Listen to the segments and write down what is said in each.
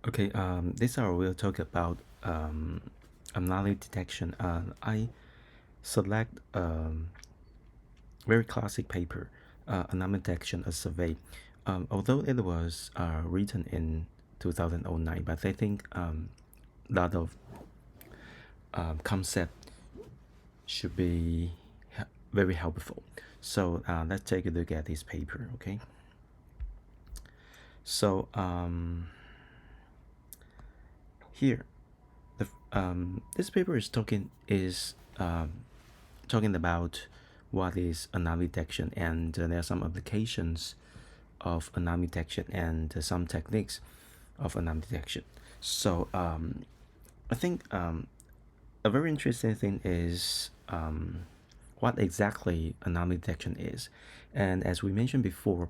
Okay, this hour we'll talk about anomaly detection. I select very classic paper, anomaly detection, a survey. Although it was written in 2009, but I think a lot of concept should be very helpful. So let's take a look at this paper, okay? So here, this paper is talking about what is anomaly detection, and there are some applications of anomaly detection and some techniques of anomaly detection. So I think a very interesting thing is what exactly anomaly detection is. And as we mentioned before,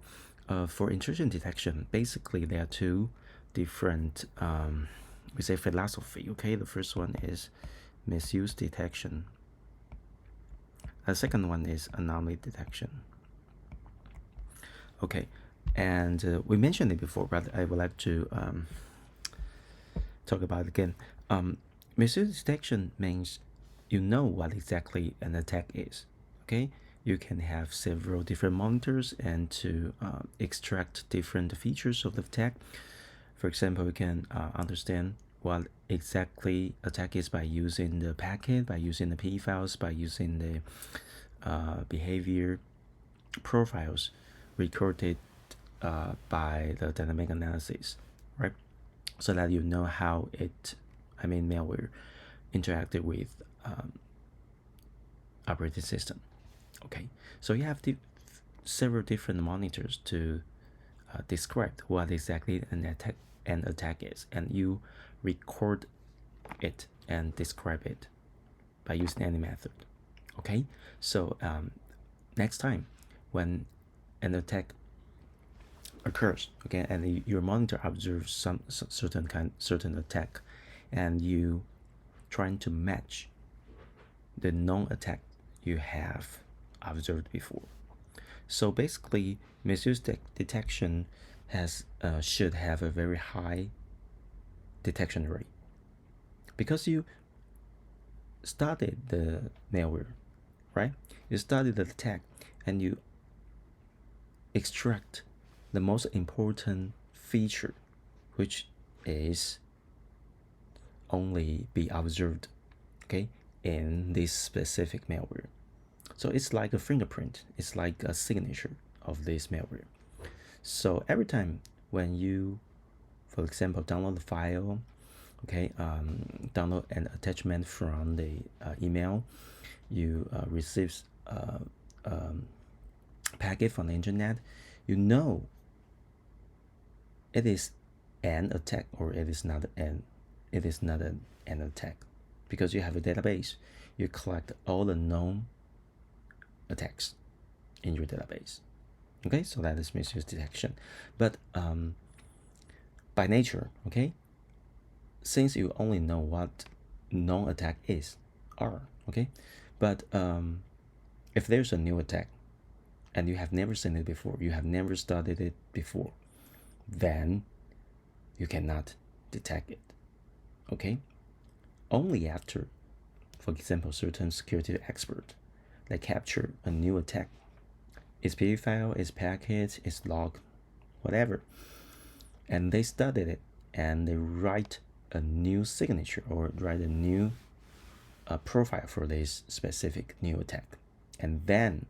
for intrusion detection, basically there are two different we say philosophy. Okay, the first one is misuse detection. The second one is anomaly detection. Okay, and we mentioned it before, but I would like to talk about it again. Misuse detection means you know what exactly an attack is. Okay, you can have several different monitors and to extract different features of the attack. For example, we can understand what exactly attack is by using the packet, by using the P files, by using the behavior profiles recorded by the dynamic analysis, right? So that you know how malware interacted with operating system. Okay, so you have several different monitors to describe what exactly an attack is, and you record it and describe it by using any method. Okay, so next time when an attack occurs, okay, and your monitor observes some certain attack, and you trying to match the known attack you have observed before. So basically, misuse detection should have a very high detection rate because you studied the malware, right? You studied the attack and you extract the most important feature, which is only be observed, okay, in this specific malware. So it's like a fingerprint, it's like a signature of this malware. So every time when you, for example, download the file, okay, download an attachment from the email, you receive packet from the internet, you know it is an attack or it is not an attack, because you have a database. You collect all the known attacks in your database. Okay, so that is misuse detection. But by nature, okay, since you only know what known attack are, okay, but if there's a new attack and you have never seen it before, you have never studied it before, then you cannot detect it. Okay, only after, for example, certain security expert, they capture a new attack, its PV file, its packet, its log, whatever, and they studied it and they write a new signature or write a new profile for this specific new attack, and then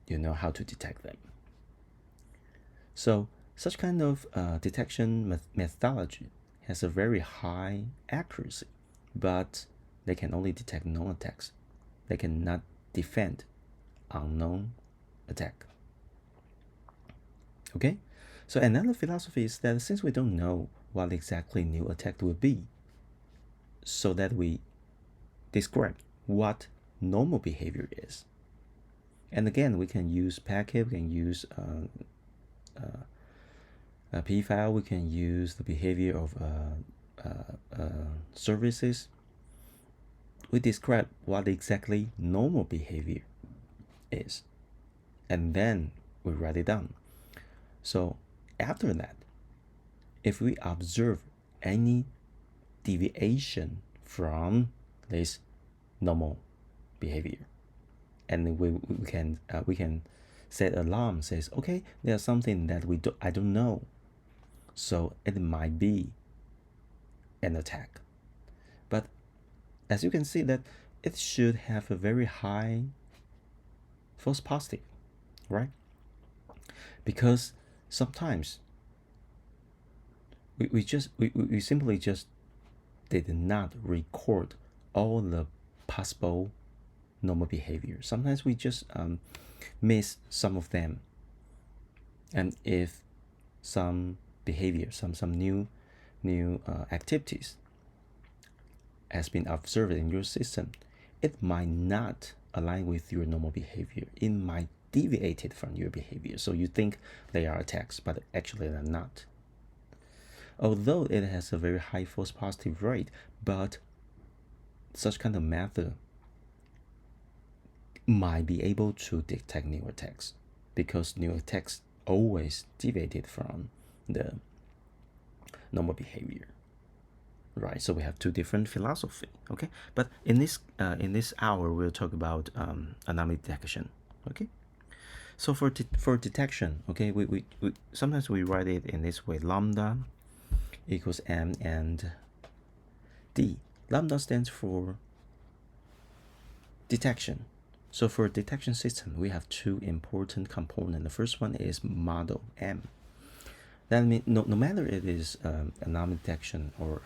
you know how to detect them. So such kind of detection methodology has a very high accuracy, but they can only detect known attacks. They cannot defend unknown attack. Okay, so another philosophy is that since we don't know what exactly new attack will be, so that we describe what normal behavior is. And again, we can use packet, we can use a P file, we can use the behavior of services. We describe what exactly normal behavior is, and then we write it down. So after that, if we observe any deviation from this normal behavior, and we can set alarm, says, okay, there's something that I don't know, so it might be an attack. But as you can see that it should have a very high false positive, right? Because sometimes we simply just did not record all the possible normal behavior. Sometimes we just miss some of them. And if some behavior, some new activities has been observed in your system, it might not align with your normal behavior. It might deviate from your behavior. So you think they are attacks, but actually they're not. Although it has a very high false positive rate, but such kind of method might be able to detect new attacks, because new attacks always deviated from the normal behavior, right? So we have two different philosophy, okay? But in this hour, we'll talk about anomaly detection, okay? So for detection, okay, we sometimes we write it in this way: lambda equals m and d. Lambda stands for detection. So for a detection system, we have two important components. The first one is model M. That means no matter it is anomaly detection or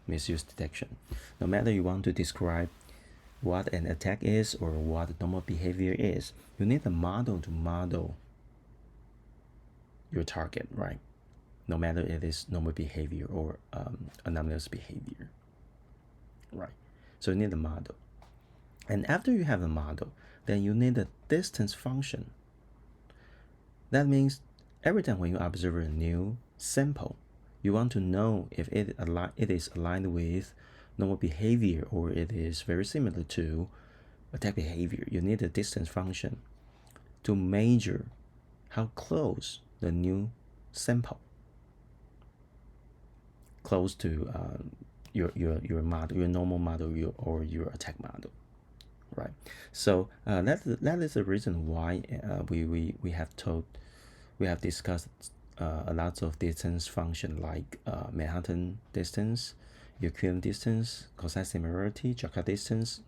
misuse detection, no matter you want to describe what an attack is or what normal behavior is, you need a model to model your target, right? No matter it is normal behavior or anomalous behavior, right? So you need a model. And after you have a model, then you need a distance function. That means every time when you observe a new sample, you want to know if it is aligned with normal behavior or it is very similar to attack behavior. You need a distance function to measure how close the new sample close to your model, your normal model, or your attack model, right? So that is the reason why we have discussed a lot of distance function like Manhattan distance, Euclidean distance, cosine similarity, Jacob distance,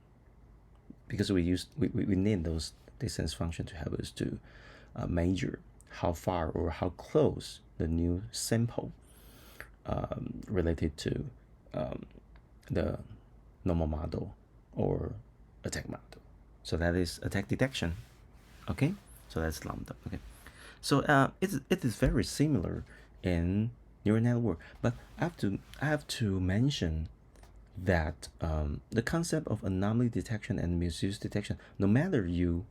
because we need those distance function to help us to measure how far or how close the new sample related to the normal model or attack model. So that is attack detection. Okay, so that's lambda. Okay, so it is very similar in neural network, but I have to mention that the concept of anomaly detection and misuse detection, no matter you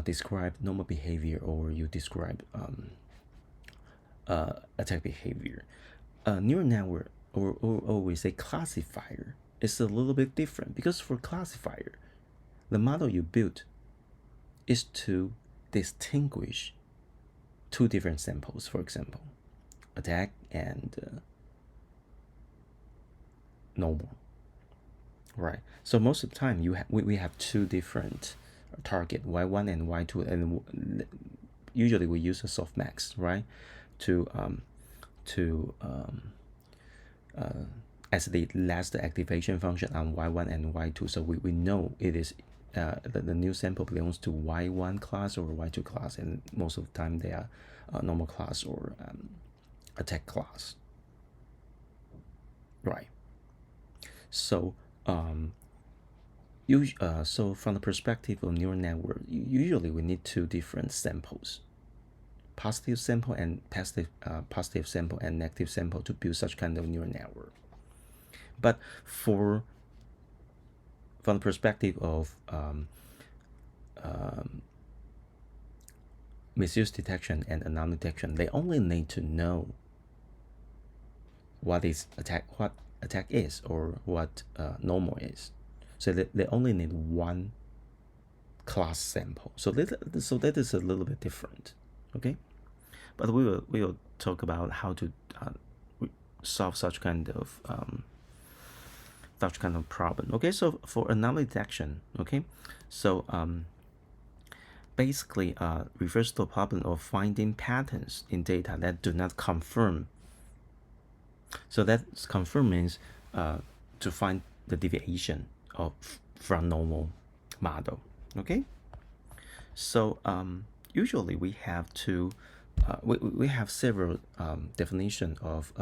describe normal behavior or you describe attack behavior, neural network or we say classifier is a little bit different, because for classifier, the model you built is to distinguish two different samples, for example, attack and normal, right? So most of the time we have two different target, y1 and y2, and usually we use a softmax, right, to as the last activation function on y1 and y2. So we know it is the new sample belongs to y1 class or y2 class, and most of the time they are normal class or attack class, right? So so from the perspective of neural network, usually we need two different samples, positive sample and positive sample and negative sample, to build such kind of neural network. But from the perspective of misuse detection and anomaly detection, they only need to know what attack is or what normal is. So they only need one class sample. So that is a little bit different. Okay, but we will talk about how to solve such kind of problem. Okay, so for anomaly detection, okay, so basically refers to a problem of finding patterns in data that do not confirm. So that confirm means to find the deviation of from normal model. Okay, so usually we have to we have several definition of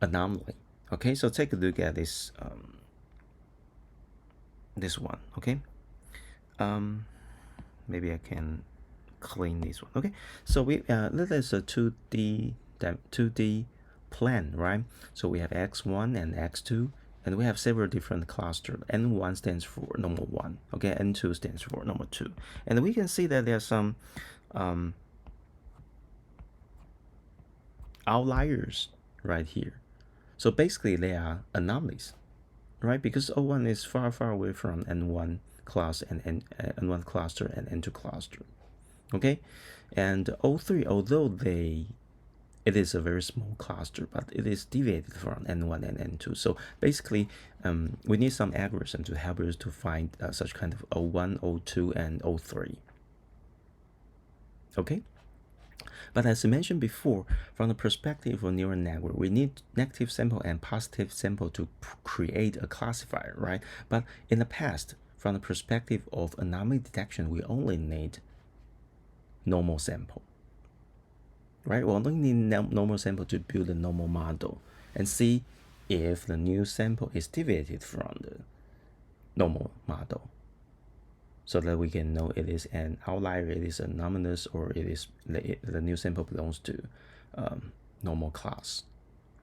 anomaly. Okay, so take a look at this this one. Okay, maybe I can clean this one. Okay, so we this is a 2D plan, right? So we have x1 and x2, and we have several different clusters. N1 stands for normal 1, okay, N2 stands for normal 2, and we can see that there are some outliers right here. So basically they are anomalies, right? Because O1 is far away from N1 class and N1 cluster and N2 cluster. Okay, and O3, although it is a very small cluster, but it is deviated from N1 and N2. So basically, we need some algorithm to help us to find such kind of O1, O2, and O3. Okay? But as I mentioned before, from the perspective of neural network, we need negative sample and positive sample to create a classifier, right? But in the past, from the perspective of anomaly detection, we only need normal sample, right? We only need normal sample to build a normal model and see if the new sample is deviated from the normal model, so that we can know it is an outlier, it is anomalous, or it is the new sample belongs to normal class,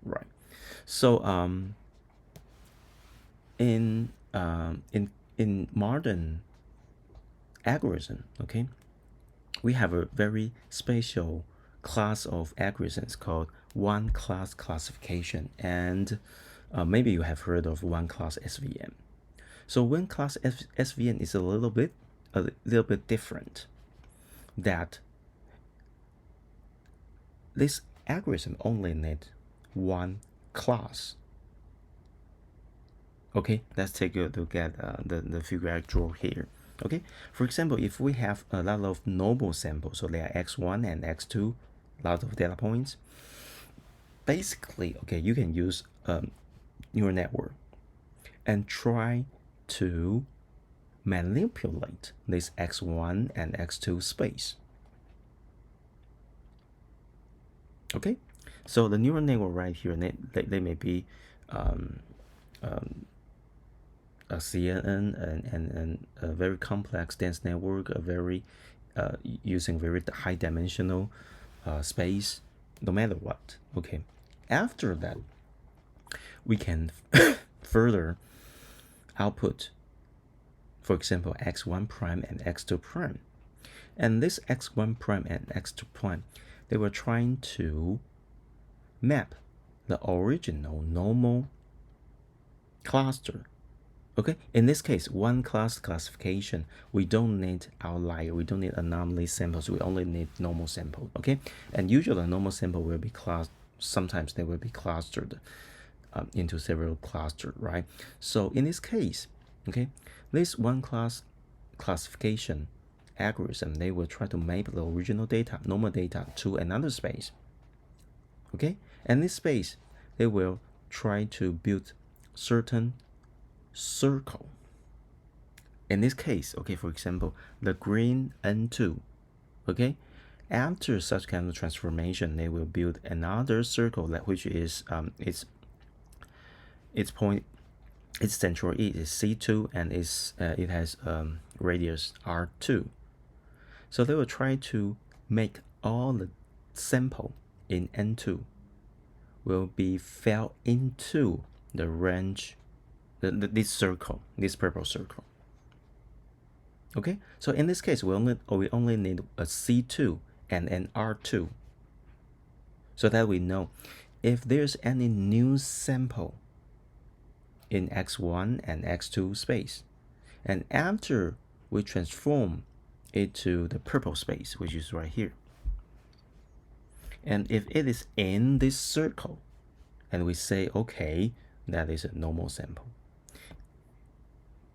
right? So in modern algorithm, okay, we have a very special class of algorithms called one-class classification, and maybe you have heard of one-class SVM. So one-class SVM is a little bit different. That this algorithm only needs one class. Okay, let's take a look at the figure I draw here. Okay, for example, if we have a lot of normal samples, so there are x1 and x2, lots of data points. Basically, okay, you can use neural network and try to manipulate this x1 and x2 space. Okay, so the neural network right here, they may be a CNN and a very complex dense network, a very using very high dimensional space, no matter what. Okay, after that, we can further output, for example, x1 prime and x2 prime. And this x1 prime and x2 prime, they were trying to map the original normal cluster. Okay, in this case, one class classification, we don't need outlier, we don't need anomaly samples, we only need normal sample. Okay, and usually a normal sample will be sometimes they will be clustered into several clusters, right? So in this case, okay, this one class classification algorithm, they will try to map the original data, normal data, to another space. Okay, and this space, they will try to build certain circle. In this case, okay, for example, the green N2, okay, after such kind of transformation, they will build another circle that which is its central E is C2 and it has radius R2. So they will try to make all the sample in N2 will be fell into the range, this circle, this purple circle. Okay, so in this case, we only need a C2 and an R2, so that we know if there's any new sample in x1 and x2 space, and after we transform it to the purple space, which is right here, And if it is in this circle, and we say, okay, that is a normal sample.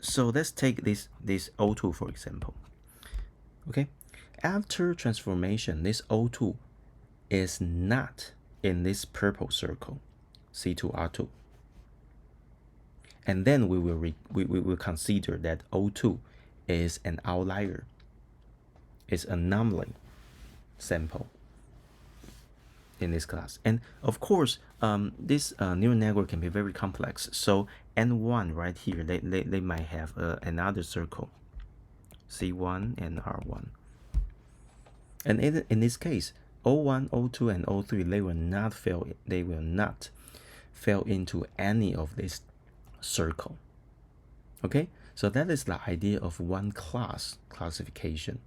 So let's take this O2 for example. Okay, after transformation, this O2 is not in this purple circle, C2R2. And then we will consider that O2 is an outlier, is anomaly sample in this class. And of course, this neural network can be very complex. So N1 right here, they might have another circle, C1 and R1. And in this case, O1, O2, and O3, they will not fall into any of this circle. Okay, so that is the idea of one class classification.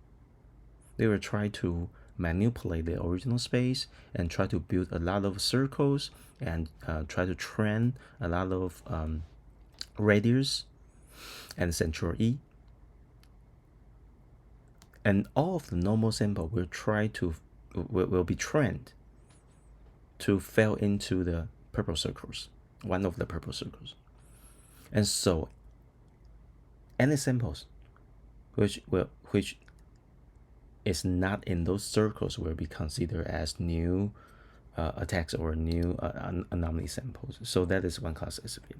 They will try to manipulate the original space and try to build a lot of circles and try to train a lot of radius and central E. And all of the normal sample will be trained to fall into the purple circles, one of the purple circles. And so any samples which is not in those circles will be considered as new attacks or new anomaly samples. So that is one class SVM.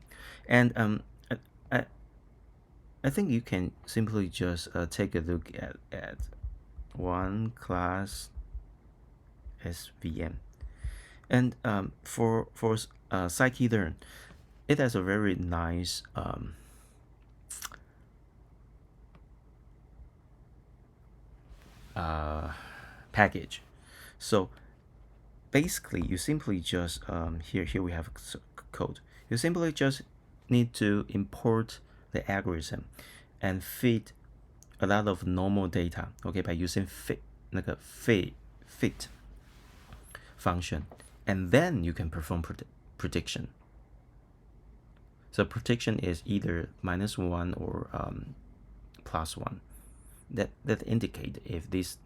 And I think you can simply just take a look at one class SVM. And for scikit-learn, it has a very nice package. So basically, you simply just here we have code. You simply just need to import the algorithm and feed a lot of normal data, okay, by using fit function, and then you can perform prediction. So prediction is either -1 or +1. That indicate if this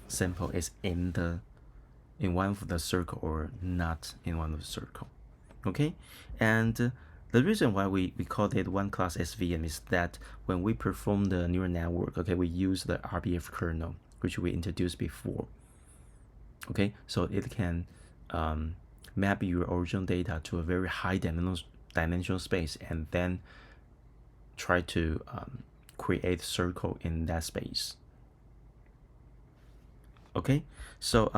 sample is in one of the circle or not in one of the circle. Okay, and the reason why we called it one class SVM is that when we perform the neural network, okay, we use the RBF kernel, which we introduced before. Okay, so it can map your original data to a very high dimensional space and then try to create circle in that space. Okay, so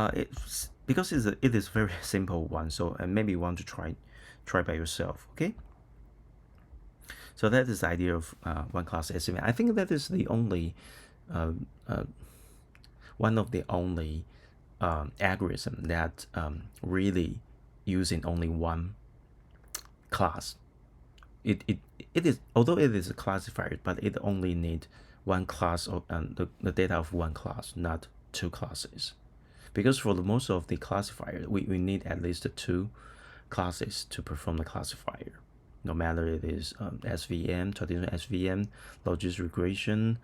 because it is very simple one, so maybe you want to try by yourself. Okay, so that is the idea of one class SVM. I think that is the only one of the only algorithm that really using only one class. It is, although it is a classifier, but it only need one class of the data of one class, not two classes. Because for the most of the classifier, we need at least two classes to perform the classifier. No matter it is SVM, traditional SVM, logistic regression,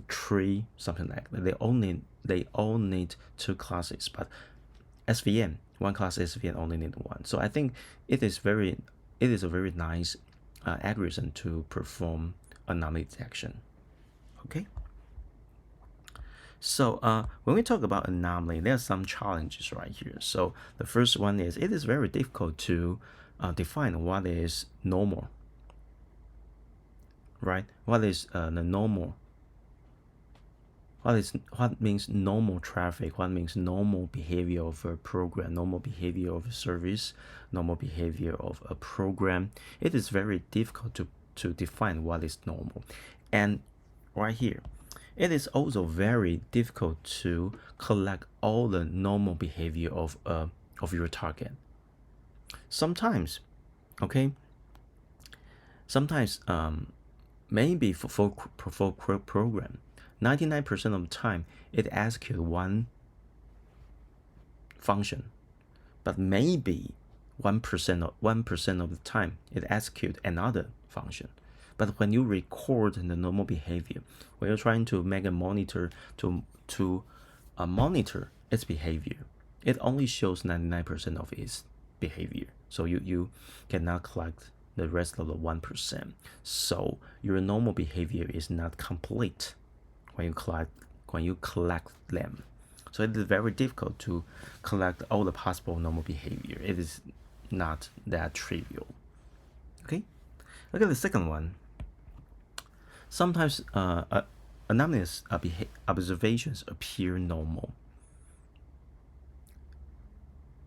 tree, something like that. They all need two classes, but SVM, one class SVM only need one. So I think it is a very nice algorithm to perform anomaly detection. Okay. So when we talk about anomaly, there are some challenges right here. So the first one is it is very difficult to define what is normal. Right? What is the normal? What means normal traffic? What means normal behavior of a program? Normal behavior of a service? Normal behavior of a program? It is very difficult to define what is normal. And right here, it is also very difficult to collect all the normal behavior of your target. Sometimes, okay. Sometimes, maybe for program, 99% of the time it executes one function, but maybe 1% of the time it executes another function. But when you record the normal behavior, when you're trying to make a monitor to monitor its behavior. It only shows 99% of its behavior. So you cannot collect the rest of the 1%. So your normal behavior is not complete when you collect them. So it is very difficult to collect all the possible normal behavior. It is not that trivial. Okay, look at the second one. Sometimes anomalous observations appear normal.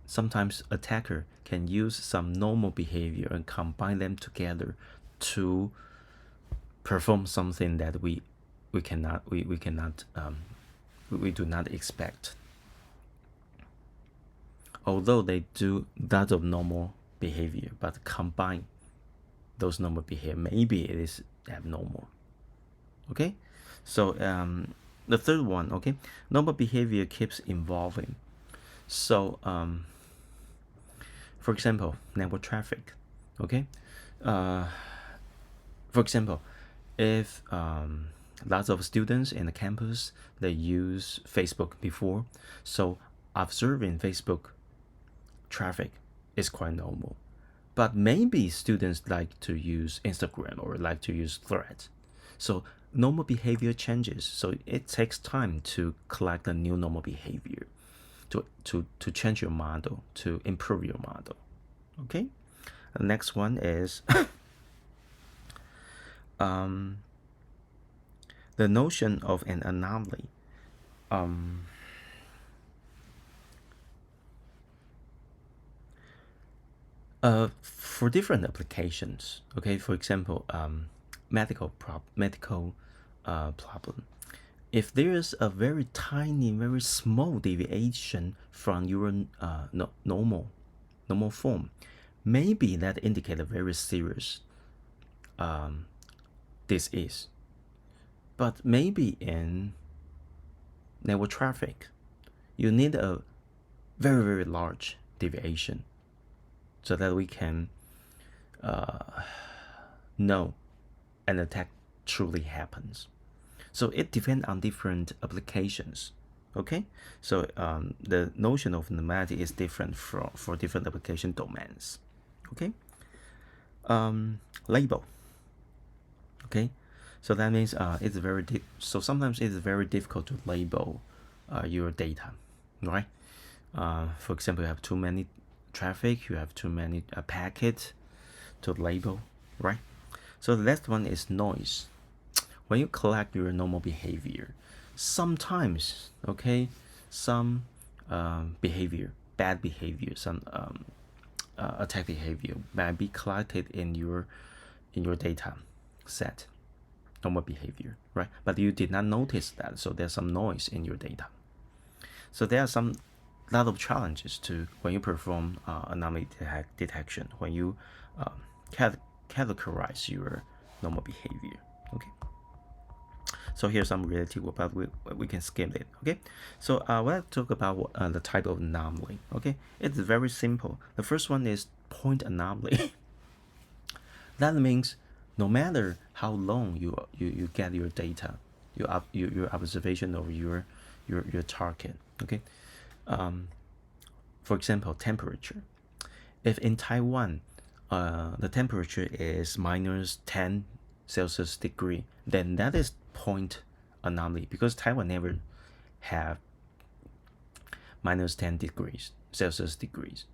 Sometimes attacker can use some normal behavior and combine them together to perform something that we do not expect. Although they do lots of normal behavior, but combine those normal behavior, maybe it is abnormal. Okay, so the third one, okay, normal behavior keeps evolving. So for example, network traffic. Okay, for example, if lots of students in the campus, they use Facebook before, so observing Facebook traffic is quite normal. But maybe students like to use Instagram or like to use Threads. So normal behavior changes. So it takes time to collect a new normal behavior, to change your model, to improve your model. Okay? The next one is the notion of an anomaly. For different applications, okay, for example, medical problem. If there is a very tiny, very small deviation from your normal form, maybe that indicates a very serious disease. But maybe in network traffic, you need a very, very large deviation so that we can know an attack truly happens. So it depends on different applications. Okay, so the notion of anomaly is different for different application domains. Okay, label. Okay, so that means it's very so sometimes it's very difficult to label your data, right? For example, you have too many traffic, you have too many packets to label, right? So the last one is noise. When you collect your normal behavior, sometimes, okay, some behavior, bad behavior, some attack behavior might be collected in your data set, normal behavior, right? But you did not notice that, so there's some noise in your data. So there are some lot of challenges to when you perform anomaly detection, when you categorize your normal behavior. Okay. So here's some relative, but we can skip it. Okay. So let's talk about the type of anomaly. Okay, it's very simple. The first one is point anomaly. That means no matter how long you get your data, your observation of your target. Okay. For example, temperature. If in Taiwan, the temperature is minus 10 Celsius degree, then that is point anomaly because Taiwan never have minus 10 degrees Celsius degrees.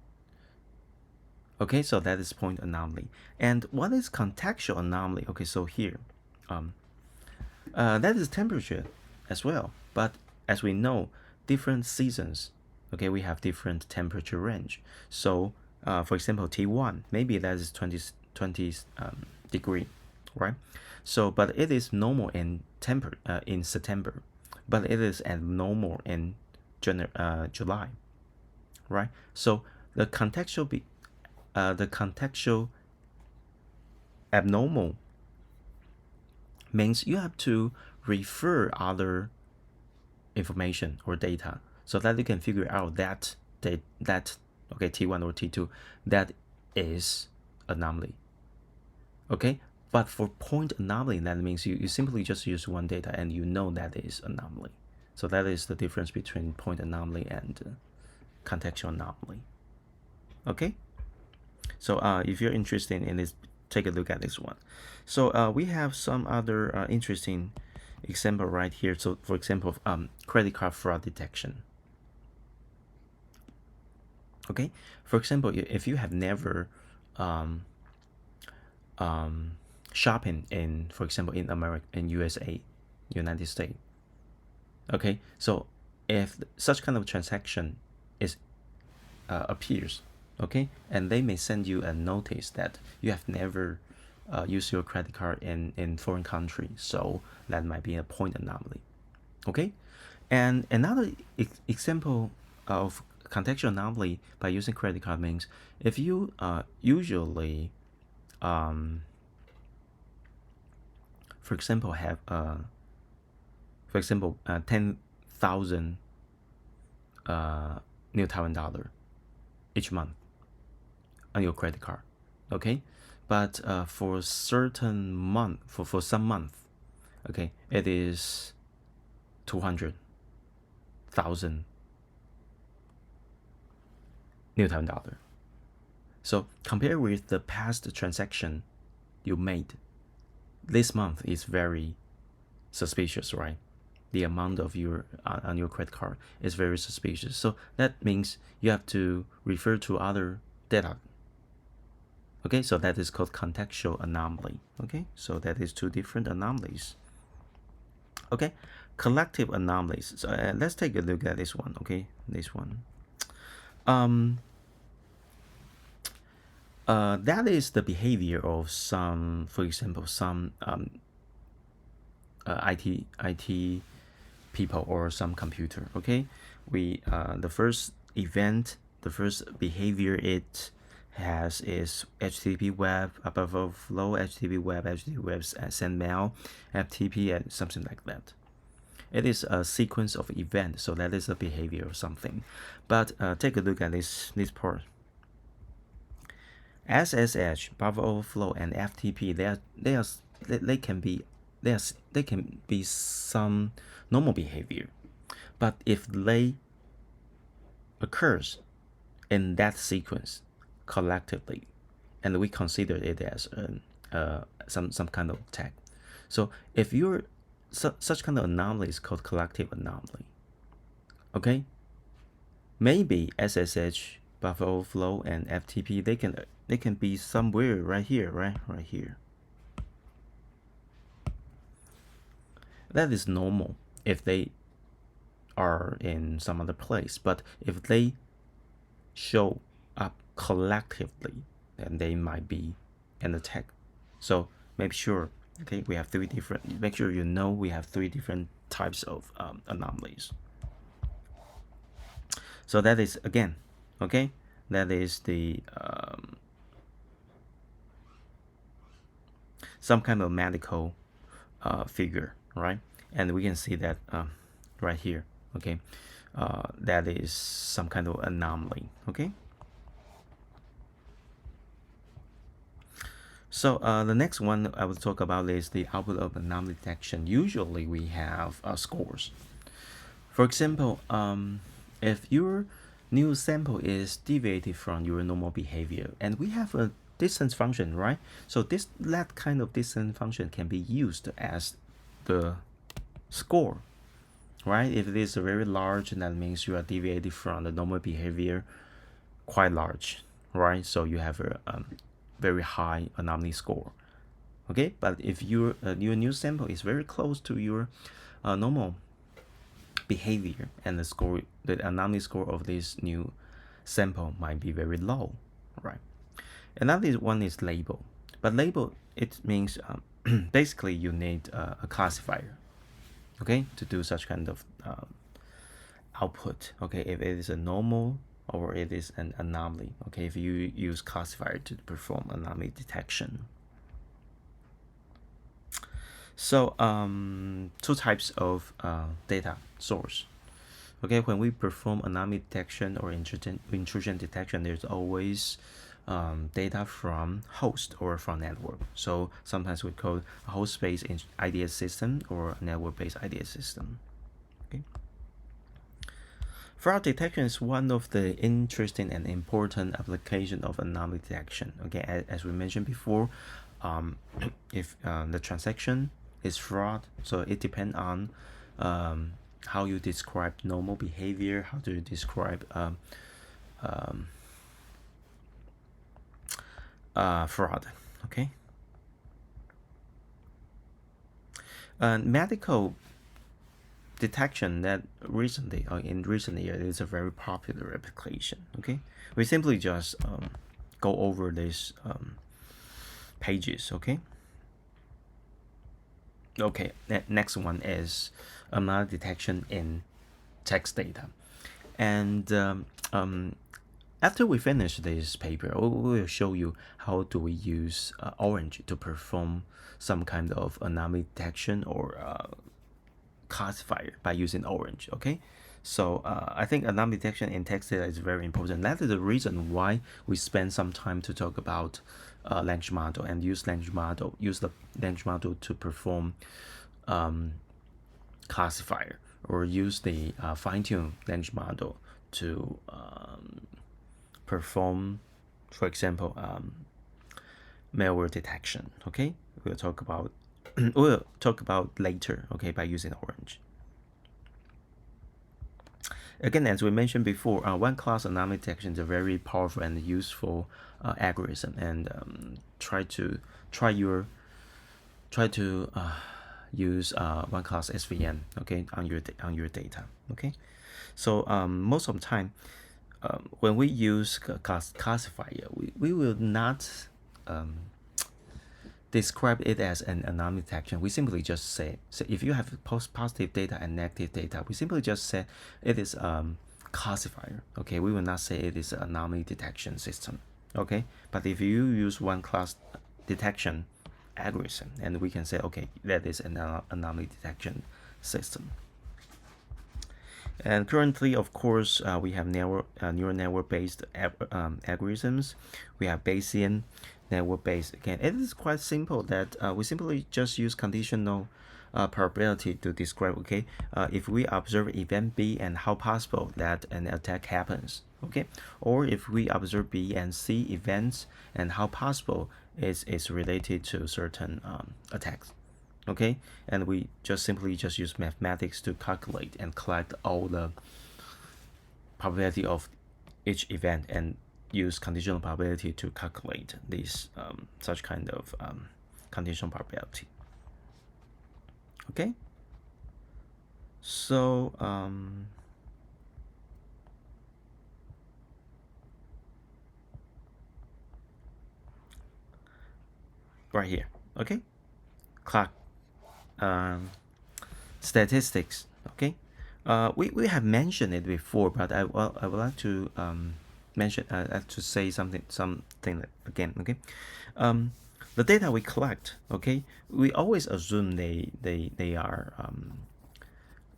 Okay, so that is point anomaly. And what is contextual anomaly? Okay, so here, that is temperature as well. But as we know, different seasons, okay, we have different temperature range. So, for example, T1, maybe that is 20 degree, right? So, but it is normal in September, but it is abnormal in July, right? So the contextual abnormal means you have to refer other information or data so that you can figure out that okay, T1 or T2, that is anomaly. Okay, but for point anomaly, that means you simply just use one data and you know that is anomaly. So that is the difference between point anomaly and contextual anomaly. Okay, so if you're interested in this, take a look at this one. So we have some other interesting example right here. So for example, credit card fraud detection. Okay, for example, if you have never shopping in, for example, in America, in USA, United States. Okay, so if such kind of transaction is appears, okay, and they may send you a notice that you have never used your credit card in foreign country, so that might be a point anomaly. Okay, and another example of contextual anomaly by using credit card means if you usually for example have 10,000 New Taiwan dollar each month on your credit card, okay, but for certain month, for some month, okay, it is 200,000 New Taiwan dollar. So compared with the past transaction you made, this month is very suspicious, right? The amount of your on your credit card is very suspicious. So that means you have to refer to other data. Okay, so that is called contextual anomaly. Okay, so that is two different anomalies. Okay, collective anomalies. So let's take a look at this one. Okay, this one. That is the behavior of some, for example, some IT people or some computer. Okay, we the first event, the first behavior it has is HTTP web, above overflow, HTTP web send mail, FTP, and something like that. It is a sequence of events, so that is a behavior of something. But take a look at this part. SSH, buffer overflow, and FTP, they can be some normal behavior, but if they occurs in that sequence collectively, and we consider it as some kind of attack. So if you're such kind of anomaly is called collective anomaly. Okay, maybe SSH, buffer overflow, and FTP they can be somewhere right here, right here. That is normal if they are in some other place, but if they show up collectively, then they might be an attack. So make sure, okay, we have three different. Make sure you know we have three different types of anomalies. So that is again, okay, that is the some kind of medical figure, right? And we can see that right here, okay, that is some kind of anomaly, okay. So the next one I will talk about is the output of anomaly detection. Usually we have scores. For example, if your new sample is deviated from your normal behavior, and we have a distance function, right? So that kind of distance function can be used as the score, right? If it is very large, that means you are deviated from the normal behavior quite large, right? So you have a very high anomaly score. Okay, but if your new sample is very close to your normal behavior, and the anomaly score of this new sample might be very low, right? Another one is label, but label, it means basically you need a classifier, okay, to do such kind of output. Okay, if it is a normal or it is an anomaly. Okay, if you use classifier to perform anomaly detection. So two types of data source. Okay, when we perform anomaly detection or intrusion detection, there's always data from host or from network. So sometimes we call a host-based IDS system or a network-based IDS system. Okay. Fraud detection is one of the interesting and important application of anomaly detection. Okay, as we mentioned before, if the transaction is fraud, so it depends on how you describe normal behavior, how do you describe fraud. Okay, medical detection that recently in recent years is a very popular application. Okay, we simply just go over these pages. Okay, next one is anomaly detection in text data. And after we finish this paper, we will show you how do we use Orange to perform some kind of anomaly detection or classifier by using Orange. Okay, so I think anomaly detection in text data is very important. That is the reason why we spend some time to talk about language model and use the language model to perform classifier, or use the fine-tune language model to perform, for example, malware detection. Okay, we'll talk about later. Okay, by using Orange. Again, as we mentioned before, one class anomaly detection is a very powerful and useful algorithm, and try to use one class SVN, okay, on your data. Okay, so most of the time, when we use classifier, we will not describe it as an anomaly detection. We simply just say, so if you have positive data and negative data, we simply just say it is classifier. Okay, we will not say it is an anomaly detection system. Okay, but if you use one class detection algorithm, and we can say, okay, that is an anomaly detection system. And currently, of course, we have neural network-based algorithms. We have Bayesian network-based. Again, it is quite simple that we simply just use conditional probability to describe, okay, if we observe event B and how possible that an attack happens, okay, or if we observe B and C events and how possible is related to certain attacks. Okay, and we simply use mathematics to calculate and collect all the probability of each event, and use conditional probability to calculate this such kind of conditional probability. Okay, so right here, okay, clock statistics. Okay, we have mentioned it before, but I would like to mention to say something again. Okay, the data we collect, okay, we always assume they are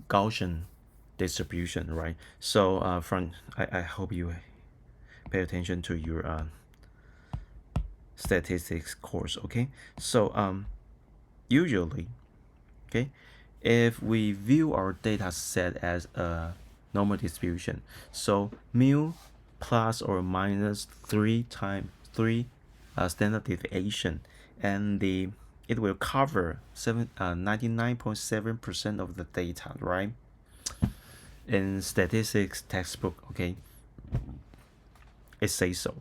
Gaussian distribution, right? So I hope you pay attention to your statistics course. Okay, so usually, okay, if we view our data set as a normal distribution, so mu plus or minus 3 standard deviation, and it will cover 99.7% of the data, right? In statistics textbook, okay, it says so,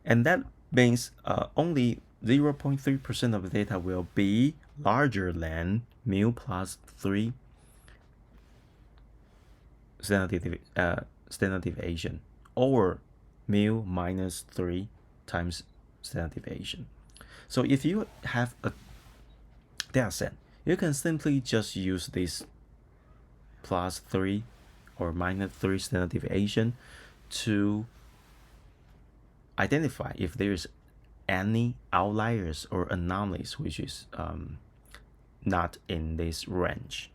and that means only 0.3% of the data will be larger than mu plus 3 standard deviation, or mu minus 3 times standard deviation. So if you have a data set, you can simply just use this plus 3 or minus 3 standard deviation to identify if there's any outliers or anomalies which is not in this range.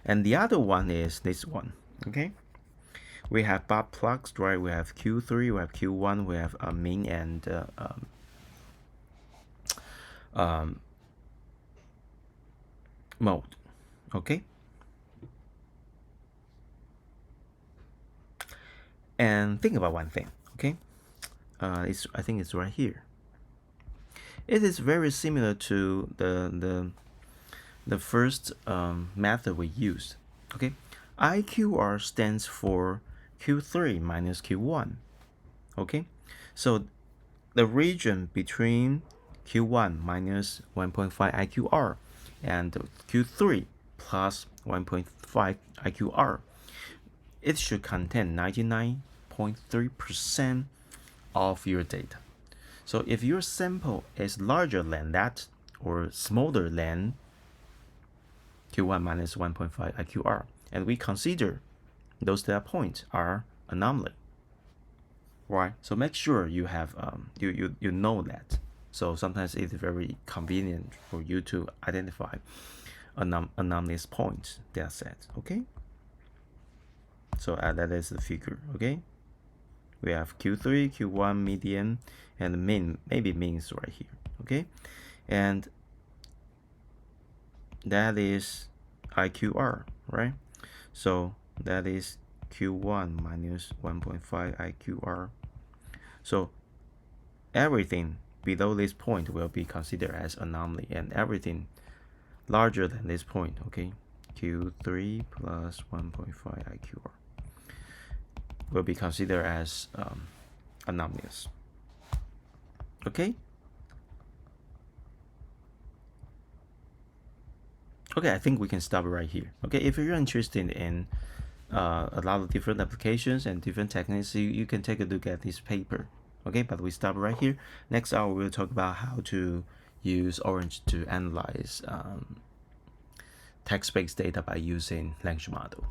And the other one is this one. Okay, we have dot plots, right? We have Q3, we have Q1, we have a mean and mode. Okay, And think about one thing, okay? I think it's right here. It is very similar to the first method we used, okay? IQR stands for Q3 minus Q1, okay? So the region between Q1 minus 1.5 IQR and Q3 plus 1.5 IQR, it should contain 99.3% of your data. So if your sample is larger than that or smaller than Q1 minus 1.5 IQR, and we consider those data points are anomaly, right? So make sure you have you know that. So sometimes it's very convenient for you to identify anomalous points data set. Okay. So that is the figure. Okay. We have Q3, Q1 median, and mean, maybe means right here. Okay, and that is IQR, right? So that is Q1 minus 1.5 IQR. So everything below this point will be considered as anomaly, and everything larger than this point, okay, Q3 plus 1.5 IQR will be considered as anomalous. Okay. Okay, I think we can stop right here. Okay, if you're interested in a lot of different applications and different techniques, you can take a look at this paper. Okay, but we stop right here. Next hour, we'll talk about how to use Orange to analyze text-based data by using language model.